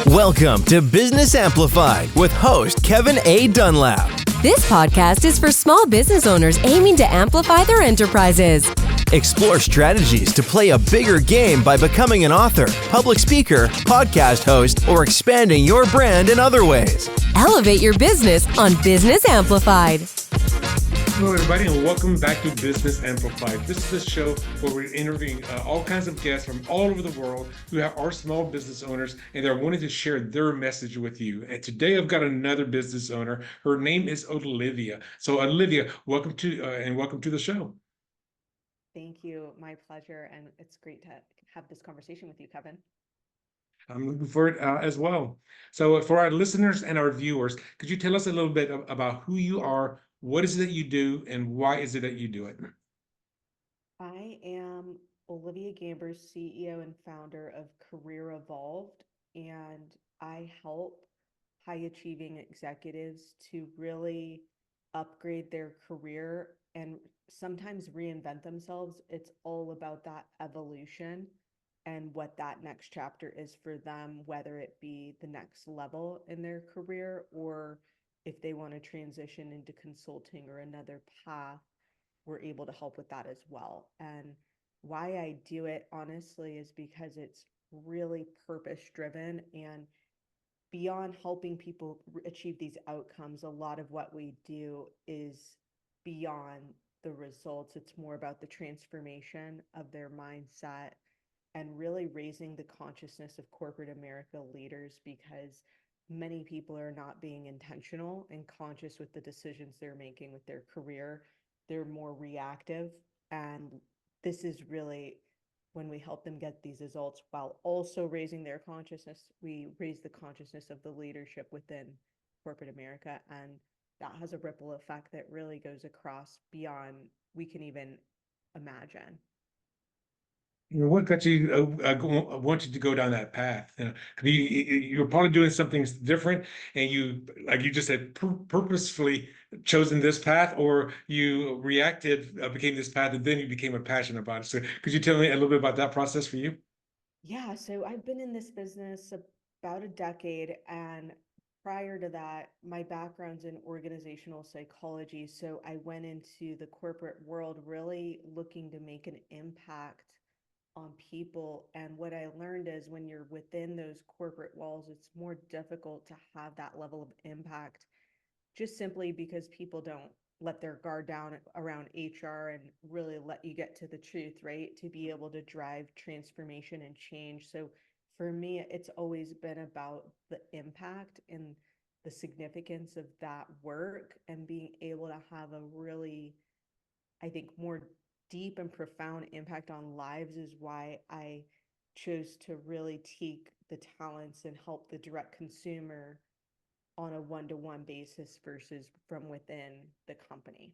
Welcome to Business Amplified with host Kevin A. Dunlap. This podcast is for small business owners aiming to amplify their enterprises. Explore strategies to play a bigger game by becoming an author, public speaker, podcast host, or expanding your brand in other ways. Elevate your business on Business Amplified. Hello, everybody, and welcome back to Business Amplified. This is a show where we're interviewing all kinds of guests from all over the world who are small business owners, and they're wanting to share their message with you. And today I've got another business owner. Her name is Olivia. So, Olivia, welcome to the show. Thank you. My pleasure. And it's great to have this conversation with you, Kevin. I'm looking forward as well. So, for our listeners and our viewers, could you tell us a little bit about who you are? What is it that you do, and why is it that you do it? I am Olivia Gamber, CEO and founder of Career Evolved, and I help high achieving executives to really upgrade their career and sometimes reinvent themselves. It's all about that evolution and what that next chapter is for them, whether it be the next level in their career or if they want to transition into consulting or another path, we're able to help with that as well. And why I do it, honestly, is because it's really purpose driven. And beyond helping people achieve these outcomes, a lot of what we do is beyond the results. It's more about the transformation of their mindset and really raising the consciousness of corporate America leaders, because many people are not being intentional and conscious with the decisions they're making with their career. They're more reactive. And this is really when we help them get these results while also raising their consciousness. We raise the consciousness of the leadership within corporate America. And that has a ripple effect that really goes across beyond we can even imagine. What got you wanted to go down that path? You're probably doing something different, and you, like you just said, purposefully chosen this path, or you reacted, became this path, and then you became a passion about it. So, could you tell me a little bit about that process for you? Yeah, so I've been in this business about a decade, and prior to that, my background's in organizational psychology. So I went into the corporate world really looking to make an impact on people. And what I learned is when you're within those corporate walls, it's more difficult to have that level of impact, just simply because people don't let their guard down around HR and really let you get to the truth, right? To be able to drive transformation and change. So for me, it's always been about the impact and the significance of that work and being able to have a really, I think, more deep and profound impact on lives is why I chose to really take the talents and help the direct consumer on a one-to-one basis versus from within the company.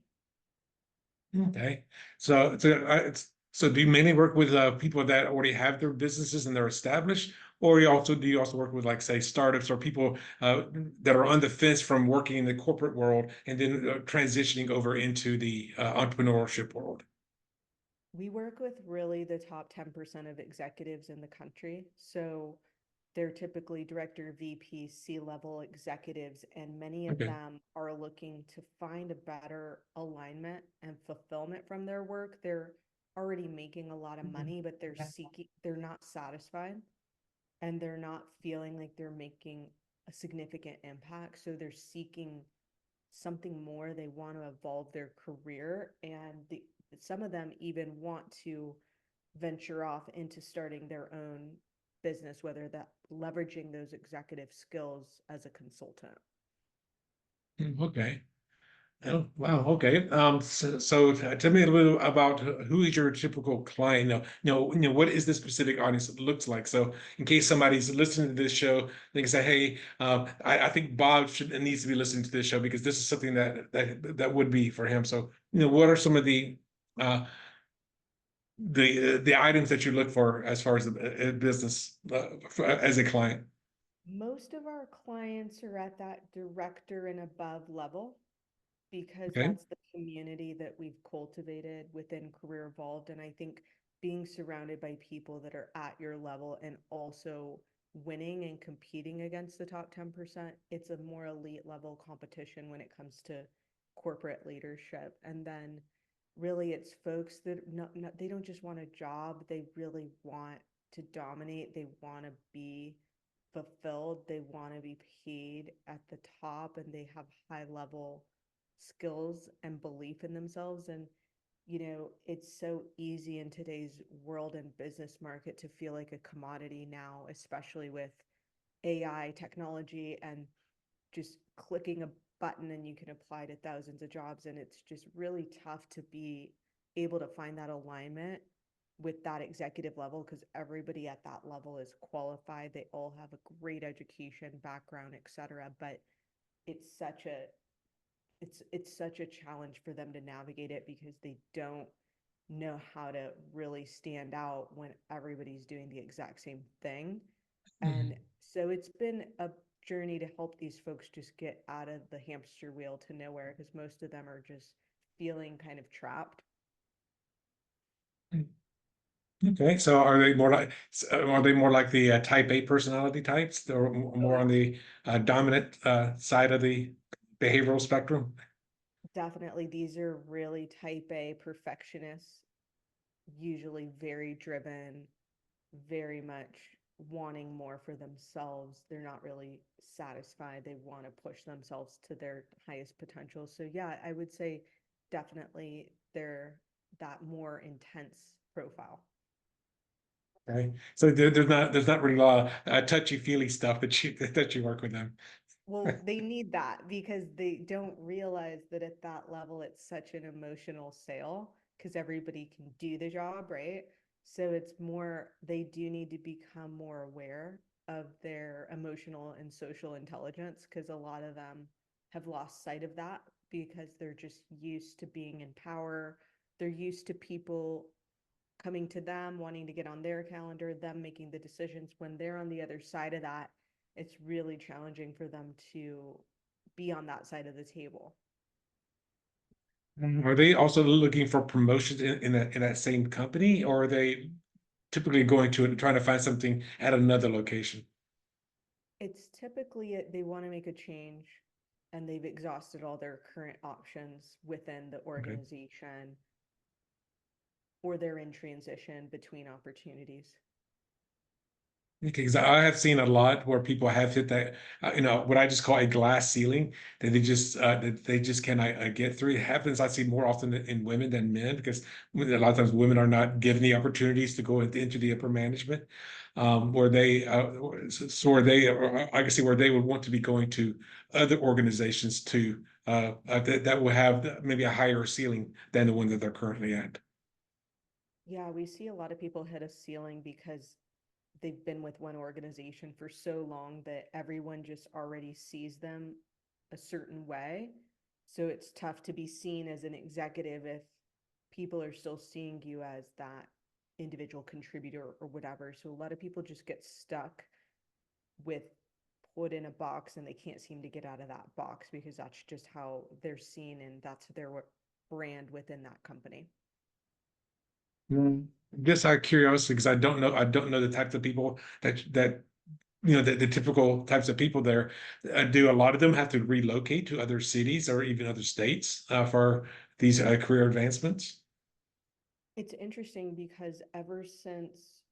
Okay, so do you mainly work with people that already have their businesses and they're established, or do you also work with, like, say, startups or people that are on the fence from working in the corporate world and then transitioning over into the entrepreneurship world? We work with really the top 10% of executives in the country. So they're typically director, VP, C-level executives, and many of Okay. them are looking to find a better alignment and fulfillment from their work. They're already making a lot of money, but they're not satisfied, and they're not feeling like they're making a significant impact. So they're seeking something more. They want to evolve their career, and some of them even want to venture off into starting their own business, whether that leveraging those executive skills as a consultant. Okay. Oh, wow. Okay. So tell me a little about who is your typical client. What is the specific audience looks like? So in case somebody's listening to this show, they can say, "Hey, I think Bob needs to be listening to this show because this is something that would be for him." So, what are some of uh, the items that you look for as far as a business as a client? Most of our clients are at that director and above level, because Okay. that's the community that we've cultivated within Career Evolved. And I think being surrounded by people that are at your level and also winning and competing against the top 10%. It's a more elite level competition when it comes to corporate leadership. And then really it's folks that they don't just want a job, they really want to dominate, they want to be fulfilled, they want to be paid at the top, and they have high level skills and belief in themselves. And it's so easy in today's world and business market to feel like a commodity now, especially with AI technology and just clicking a button and you can apply to thousands of jobs. And it's just really tough to be able to find that alignment with that executive level, because everybody at that level is qualified. They all have a great education background, etc. But it's such a it's such a challenge for them to navigate it because they don't know how to really stand out when everybody's doing the exact same thing. And so it's been a journey to help these folks just get out of the hamster wheel to nowhere, because most of them are just feeling kind of trapped. Okay, so are they more like the type A personality types, or Oh, more on the dominant side of the behavioral spectrum? definitely. These are really type A perfectionists, usually very driven, very much wanting more for themselves. They're not really satisfied. They want to push themselves to their highest potential. So yeah, I would say definitely they're that more intense profile. Okay, so there's not really a lot of touchy-feely stuff that you work with them. Well, they need that because they don't realize that at that level it's such an emotional sale, because everybody can do the job, right? So it's more, they do need to become more aware of their emotional and social intelligence, because a lot of them have lost sight of that because they're just used to being in power. They're used to people coming to them, wanting to get on their calendar, them making the decisions. When they're on the other side of that, it's really challenging for them to be on that side of the table. Are they also looking for promotions in that same company, or are they typically going to it and trying to find something at another location? It's typically they want to make a change and they've exhausted all their current options within the Okay. organization, or they're in transition between opportunities. Okay, because I have seen a lot where people have hit that, what I just call a glass ceiling that they just cannot get through. It happens, I see more often in women than men, because a lot of times women are not given the opportunities to go into the upper management, where they, so where they, or I can see where they would want to be going to other organizations that will have maybe a higher ceiling than the one that they're currently at. Yeah, we see a lot of people hit a ceiling because they've been with one organization for so long that everyone just already sees them a certain way. So it's tough to be seen as an executive if people are still seeing you as that individual contributor or whatever. So a lot of people just get stuck with put in a box and they can't seem to get out of that box because that's just how they're seen and that's their brand within that company. Just out of curiosity, because I don't know the types of people the typical types of people there. Do a lot of them have to relocate to other cities or even other states for these career advancements? It's interesting because ever since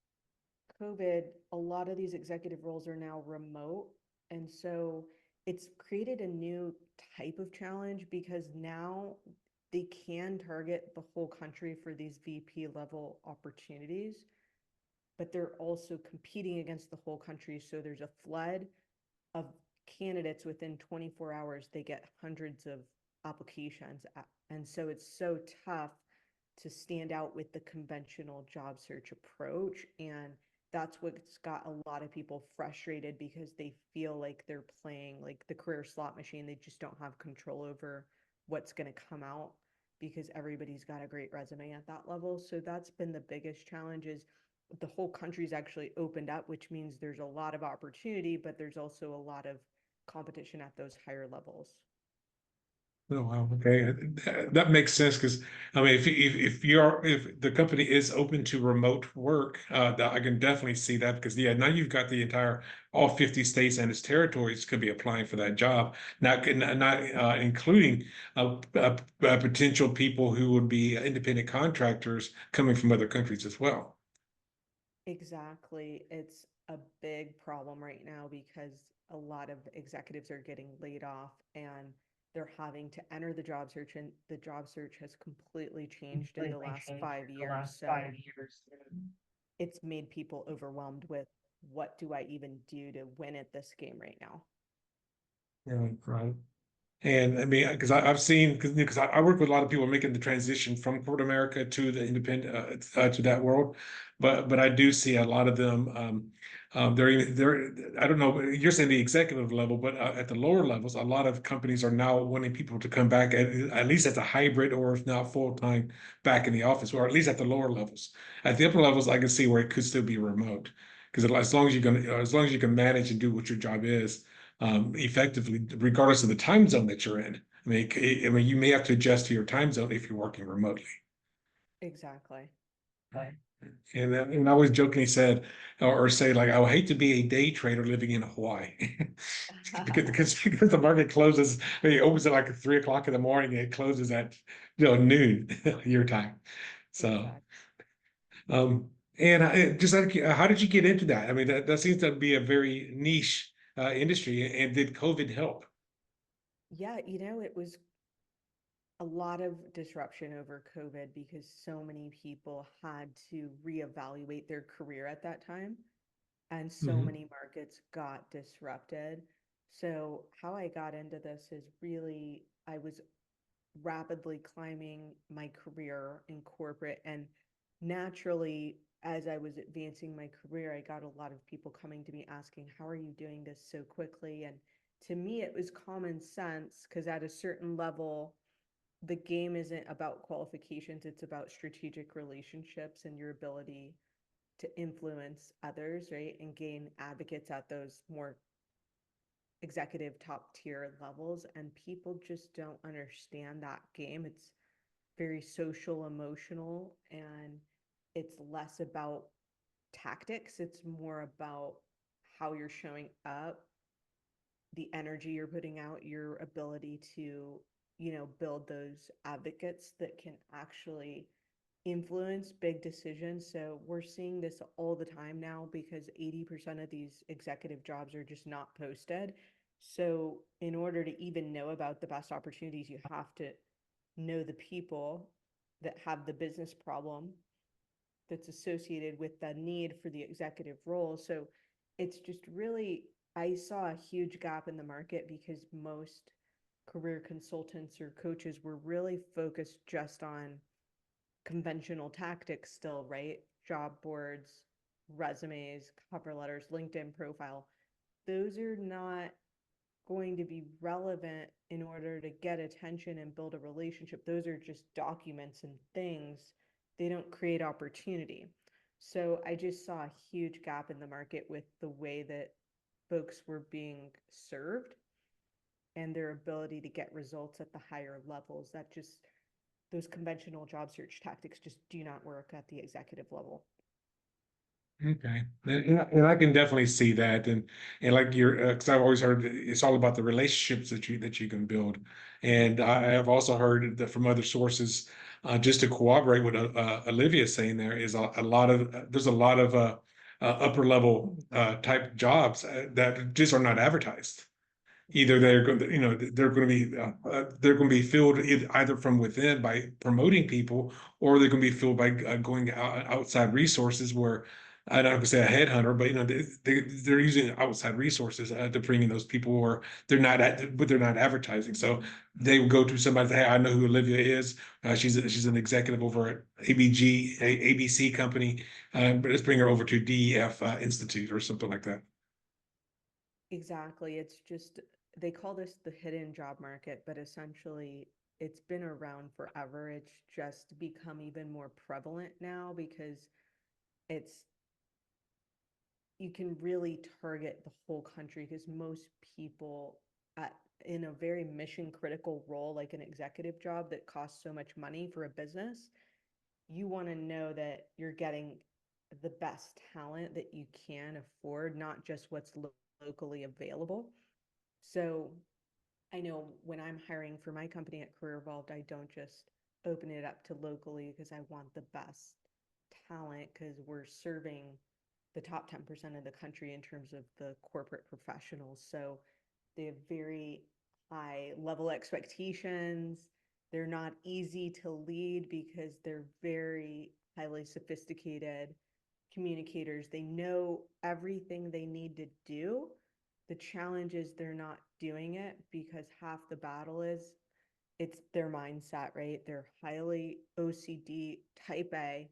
COVID, a lot of these executive roles are now remote. And so it's created a new type of challenge because now they can target the whole country for these VP level opportunities, but they're also competing against the whole country. So there's a flood of candidates within 24 hours. They get hundreds of applications. And so it's so tough to stand out with the conventional job search approach. And that's what's got a lot of people frustrated because they feel like they're playing like the career slot machine. They just don't have control over what's going to come out because everybody's got a great resume at that level. So that's been the biggest challenge, is the whole country's actually opened up, which means there's a lot of opportunity, but there's also a lot of competition at those higher levels. Oh, wow. Okay. That makes sense because I mean, if the company is open to remote work, I can definitely see that because yeah, now you've got the entire all 50 states and its territories could be applying for that job, not including potential people who would be independent contractors coming from other countries as well. Exactly. It's a big problem right now because a lot of executives are getting laid off and they're having to enter the job search, and the job search has completely changed in the last 5 years. So it's made people overwhelmed with what do I even do to win at this game right now? Yeah, right. And I mean, because I've seen, because I work with a lot of people making the transition from corporate America to the independent to that world, but I do see a lot of them. They're I don't know. You're saying the executive level, but at the lower levels, a lot of companies are now wanting people to come back at least as a hybrid or if not full time back in the office, or at least at the lower levels. At the upper levels, I can see where it could still be remote because as long as you can, as long as you can manage and do what your job is effectively, regardless of the time zone that you're in. I mean, you may have to adjust to your time zone if you're working remotely. Exactly. And I always jokingly said, or say like, I would hate to be a day trader living in Hawaii, because the market closes, it opens at like 3 o'clock in the morning, and it closes at noon your time. So, Exactly. um, and just like, how did you get into that? I mean, that seems to be a very niche industry. And did COVID help? Yeah, it was a lot of disruption over COVID because so many people had to reevaluate their career at that time, and so Mhm. many markets got disrupted. So, how I got into this is really I was rapidly climbing my career in corporate, and naturally, as I was advancing my career, I got a lot of people coming to me asking, "How are you doing this so quickly?" And to me, it was common sense because at a certain level, the game isn't about qualifications, it's about strategic relationships and your ability to influence others, right? And gain advocates at those more executive top tier levels. And people just don't understand that game. It's very social, emotional, and it's less about tactics. It's more about how you're showing up, the energy you're putting out, your ability to, build those advocates that can actually influence big decisions. So we're seeing this all the time now because 80% of these executive jobs are just not posted. So in order to even know about the best opportunities, you have to know the people that have the business problem that's associated with the need for the executive role. So it's just really, I saw a huge gap in the market because most career consultants or coaches were really focused just on conventional tactics still, right? Job boards, resumes, cover letters, LinkedIn profile. Those are not going to be relevant in order to get attention and build a relationship. Those are just documents and things. They don't create opportunity. So I just saw a huge gap in the market with the way that folks were being served and their ability to get results at the higher levels. That just, those conventional job search tactics just do not work at the executive level. Okay, and I can definitely see that, and like you're, because I've always heard it's all about the relationships that you can build, and I have also heard that from other sources, just to corroborate what Olivia is saying, there is a lot of there's a lot of upper level type jobs that just are not advertised. Either they're going to, they're going to be they're going to be filled either from within by promoting people, or they're going to be filled by going outside resources where I don't have to say a headhunter, but they're using outside resources to bring in those people, or but they're not advertising. So they will go to somebody and say, "Hey, I know who Olivia is. She's an executive over at ABC company, but let's bring her over to DEF Institute or something like that." Exactly. It's just, they call this the hidden job market, but essentially it's been around forever. It's just become even more prevalent now because it's, you can really target the whole country because most people at in a very mission critical role, like an executive job that costs so much money for a business, you want to know that you're getting the best talent that you can afford, not just what's locally available. So I know when I'm hiring for my company at Career Evolved, I don't just open it up to locally because I want the best talent, because we're serving the top 10% of the country in terms of the corporate professionals. So they have very high level expectations. They're not easy to lead because they're very highly sophisticated communicators. They know everything they need to do. The challenge is they're not doing it because half the battle is it's their mindset, right? They're highly OCD type A,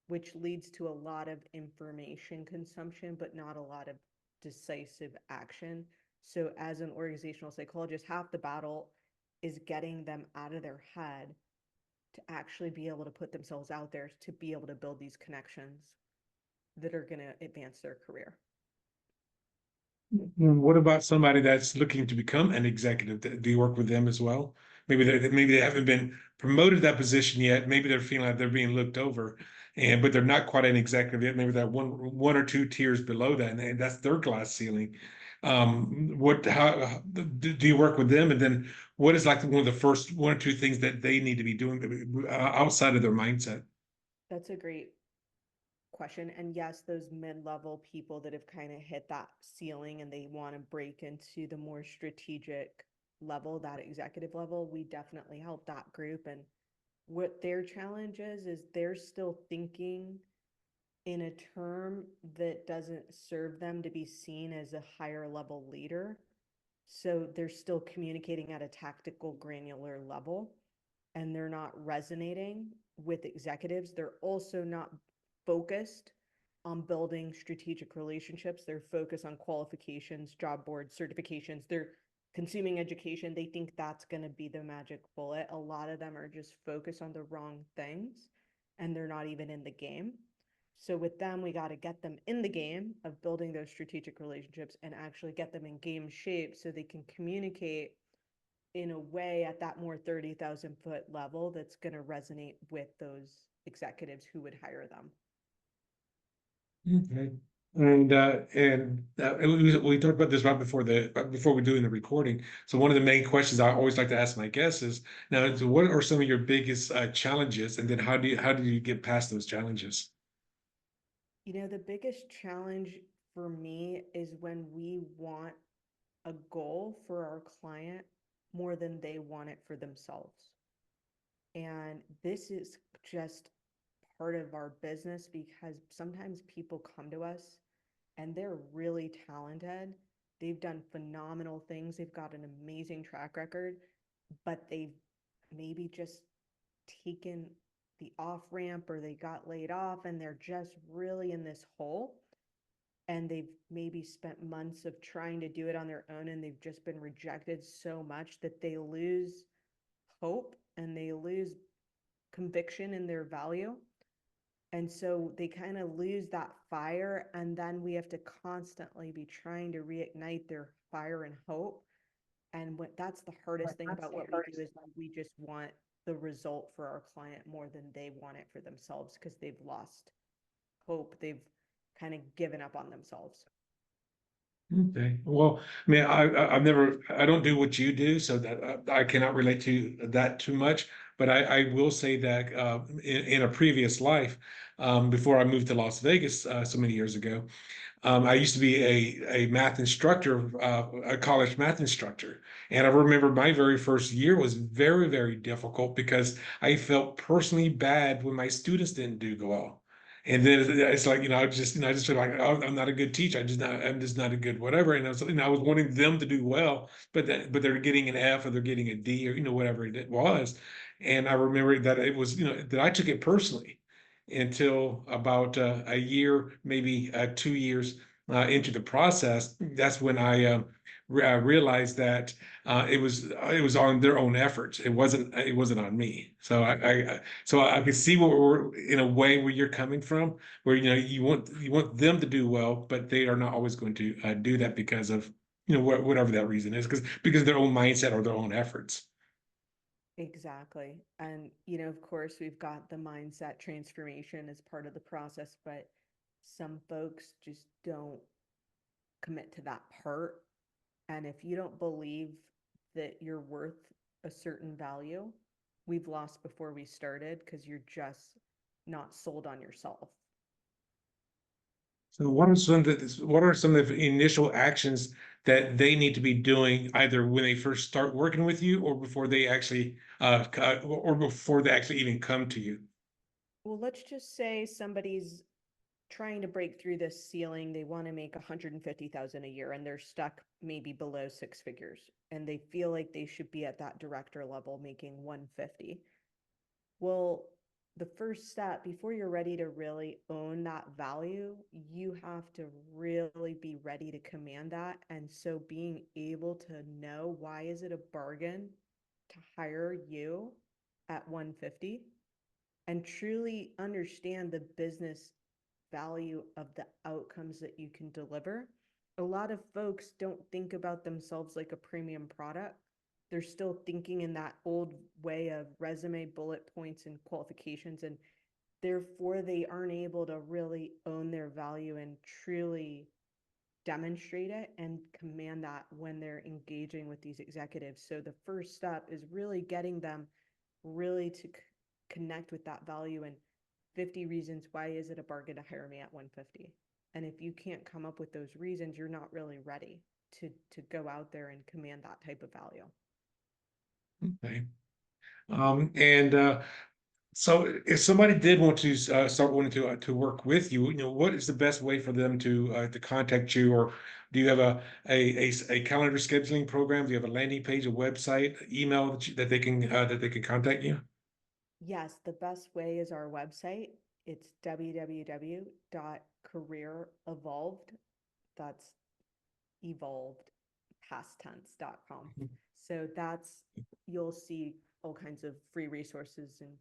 which leads to a lot of information consumption, but not a lot of decisive action. So, as an organizational psychologist, half the battle is getting them out of their head to actually be able to put themselves out there to be able to build these connections that are going to advance their career. What about somebody that's looking to become an executive? Do you work with them as well? Maybe they haven't been promoted to that position yet. Maybe they're feeling like they're being looked over, and but they're not quite an executive yet. Maybe they're one or two tiers below that, and that's their glass ceiling. What how do you work with them? And then what is like one of the first one or two things that they need to be doing outside of their mindset? That's a great question. And yes, those mid-level people that have kind of hit that ceiling and they want to break into the more strategic level, that executive level, we definitely help that group. And what their challenge is they're still thinking in a term that doesn't serve them to be seen as a higher level leader. So they're still communicating at a tactical, granular level, and they're not resonating with executives. They're also not focused on building strategic relationships. They're focused on qualifications, job boards, certifications. They're consuming education. They think that's going to be the magic bullet. A lot of them are just focused on the wrong things, and they're not even in the game. So with them, we got to get them in the game of building those strategic relationships and actually get them in game shape so they can communicate in a way at that more 30,000 foot level that's going to resonate with those executives who would hire them. Okay. We talked about this right before we're doing the recording. So one of the main questions I always like to ask my guests is now, so what are some of your biggest challenges, and then how do you get past those challenges? You know, the biggest challenge for me is when we want a goal for our client more than they want it for themselves. And this is just part of our business because sometimes people come to us and they're really talented. They've done phenomenal things. They've got an amazing track record, but they've maybe just taken the off ramp or they got laid off and they're just really in this hole. And they've maybe spent months of trying to do it on their own and they've just been rejected so much that they lose hope and they lose conviction in their value. And so they kind of lose that fire. And then we have to constantly be trying to reignite their fire and hope. And that's the hardest thing about what we do is we just want the result for our client more than they want it for themselves because they've lost hope. They've kind of given up on themselves. Okay. Well, I mean, I don't do what you do, so that I cannot relate to that too much. But I will say that in a previous life, before I moved to Las Vegas so many years ago, I used to be a math instructor, a college math instructor. And I remember my very first year was very, very difficult because I felt personally bad when my students didn't do well. And then it's like, I just feel like, oh, I'm not a good teacher. I'm just not a good whatever. And I was wanting them to do well, but they're getting an F or they're getting a D or, whatever it was. And I remember that it was, that I took it personally until about a year, maybe 2 years into the process. That's when I realized that it was on their own efforts. It wasn't on me. So I can see where we're in a way where you're coming from, where you want them to do well, but they are not always going to do that because of whatever that reason is, because of their own mindset or their own efforts. Exactly. And, of course, we've got the mindset transformation as part of the process, but some folks just don't commit to that part. And if you don't believe that you're worth a certain value, we've lost before we started because you're just not sold on yourself. So what are some of the initial actions that they need to be doing either when they first start working with you or before they actually or before they actually even come to you? Well, let's just say somebody's trying to break through this ceiling. They want to make 150,000 a year and they're stuck maybe below six figures and they feel like they should be at that director level making 150. Well, the first step before you're ready to really own that value, you have to really be ready to command that. And so being able to know why is it a bargain to hire you at 150 and truly understand the business value of the outcomes that you can deliver. A lot of folks don't think about themselves like a premium product. They're still thinking in that old way of resume, bullet points, and qualifications. And therefore, they aren't able to really own their value and truly demonstrate it and command that when they're engaging with these executives. So the first step is really getting them really to connect with that value and 50 reasons why is it a bargain to hire me at 150. And if you can't come up with those reasons, you're not really ready to go out there and command that type of value. Okay. And so if somebody did want to start wanting to work with you, what is the best way for them to contact you? Or do you have a calendar scheduling program? Do you have a landing page, a website, email that they can contact you? Yes, the best way is our website. It's www.careerevolved. That's evolved past tense.com. So you'll see all kinds of free resources and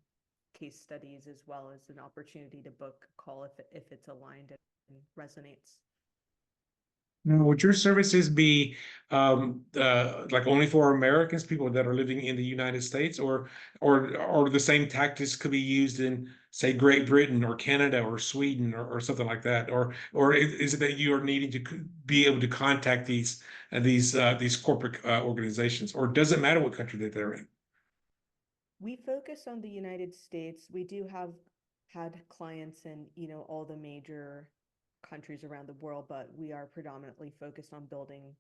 case studies as well as an opportunity to book a call if it's aligned and resonates. Now, would your services be like only for Americans, people that are living in the United States, or the same tactics could be used in, say, Great Britain or Canada or Sweden or something like that? Or is it that you are needing to be able to contact these corporate organizations, or does it matter what country that they're in? We focus on the United States. We do have had clients in, all the major countries around the world, but we are predominantly focused on building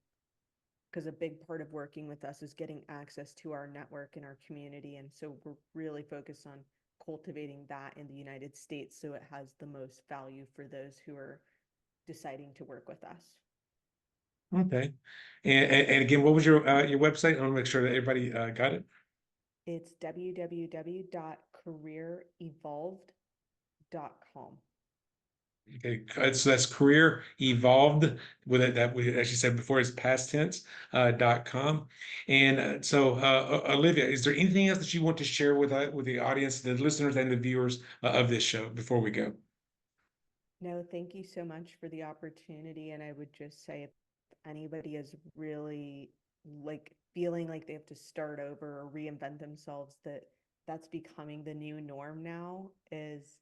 because a big part of working with us is getting access to our network and our community. And so we're really focused on cultivating that in the United States so it has the most value for those who are deciding to work with us. Okay. And again, what was your website? I want to make sure that everybody got it. It's www.careerevolved.com. Okay, so that's career evolved with it that we, as you said before, is past tense .com. And Olivia, is there anything else that you want to share with the audience, the listeners and the viewers of this show before we go? No, thank you so much for the opportunity. And I would just say if anybody is really like feeling like they have to start over or reinvent themselves, that's becoming the new norm now is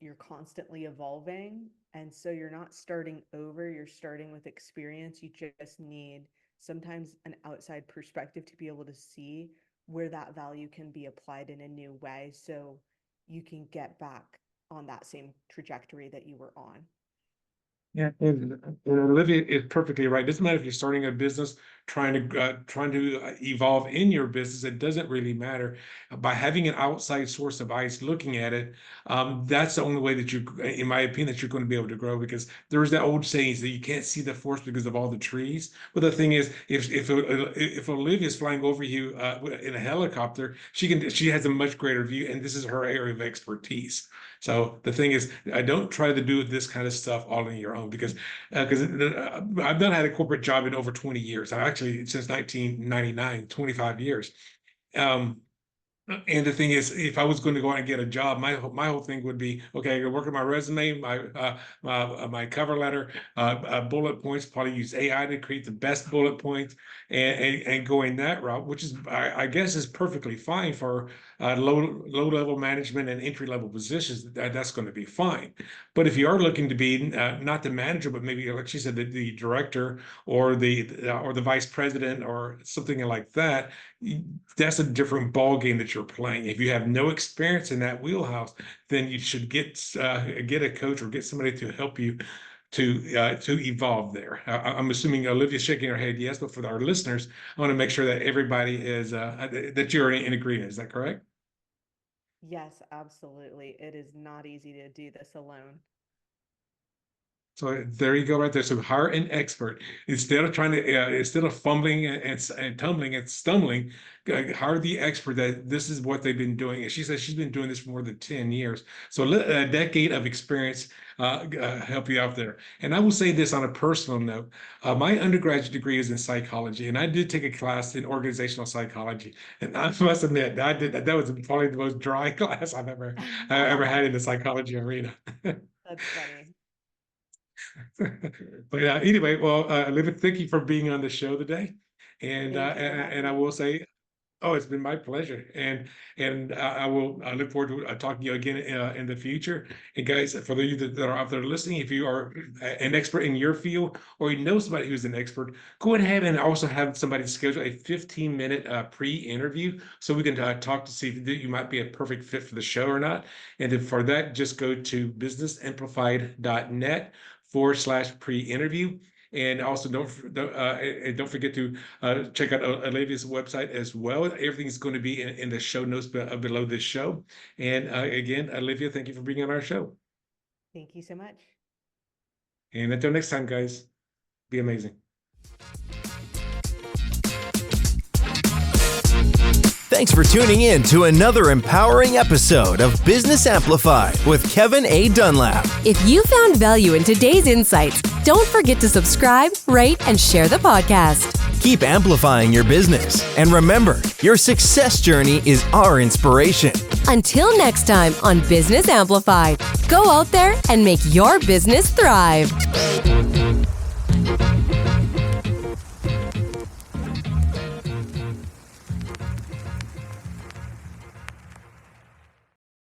you're constantly evolving. And so you're not starting over, you're starting with experience. You just need sometimes an outside perspective to be able to see where that value can be applied in a new way so you can get back on that same trajectory that you were on. Yeah, and Olivia is perfectly right. It doesn't matter if you're starting a business, trying to evolve in your business. It doesn't really matter. By having an outside source of eyes looking at it, that's the only way that you, in my opinion, that you're going to be able to grow. Because there's that old saying that you can't see the forest because of all the trees. But the thing is, if Olivia is flying over you in a helicopter, she has a much greater view, and this is her area of expertise. So the thing is, I don't try to do this kind of stuff all on your own because I've not had a corporate job in over 20 years. I actually since 1999, 25 years. Um, And the thing is, if I was going to go out and get a job, my whole thing would be, okay, I gotta work on my resume, my cover letter, bullet points. Probably use AI to create the best bullet points, and going that route, which is I guess is perfectly fine for low level management and entry level positions. That's going to be fine. But if you are looking to be not the manager, but maybe like she said, the director or the vice president or something like that, that's a different ball game that you're playing. If you have no experience in that wheelhouse, then you should get a coach or get somebody to help you to evolve there. I'm assuming Olivia's shaking her head yes, but for our listeners, I want to make sure that everybody is that you're in agreement. Is that correct? Yes, absolutely. It is not easy to do this alone. So there you go, right there. So hire an expert instead of instead of fumbling and tumbling and stumbling. Hire the expert that this is what they've been doing. And she says she's been doing this for more than 10 years. So let a decade of experience help you out there. And I will say this on a personal note: my undergraduate degree is in psychology, and I did take a class in organizational psychology. And I must admit, I did that was probably the most dry class I've ever had in the psychology arena. That's funny. But anyway, well, Olivia, thank you for being on the show today. And Thank you for and having I me. will say, oh, it's been my pleasure. And I look forward to talking to you again in the future. And guys, for those of you that are out there listening, if you are an expert in your field or you know somebody who's an expert, go ahead and also have somebody schedule a 15-minute pre-interview so we can talk to see if you might be a perfect fit for the show or not. And then for that, just go to businessamplified.net/pre-interview. And also don't forget to check out Olivia's website as well. Everything's going to be in the show notes below this show. And again, Olivia, thank you for being on our show. Thank you so much. And until next time, guys, be amazing. Thanks for tuning in to another empowering episode of Business Amplified with Kevin A. Dunlap. If you found value in today's insights, don't forget to subscribe, rate, and share the podcast. Keep amplifying your business. And remember, your success journey is our inspiration. Until next time on Business Amplified, go out there and make your business thrive.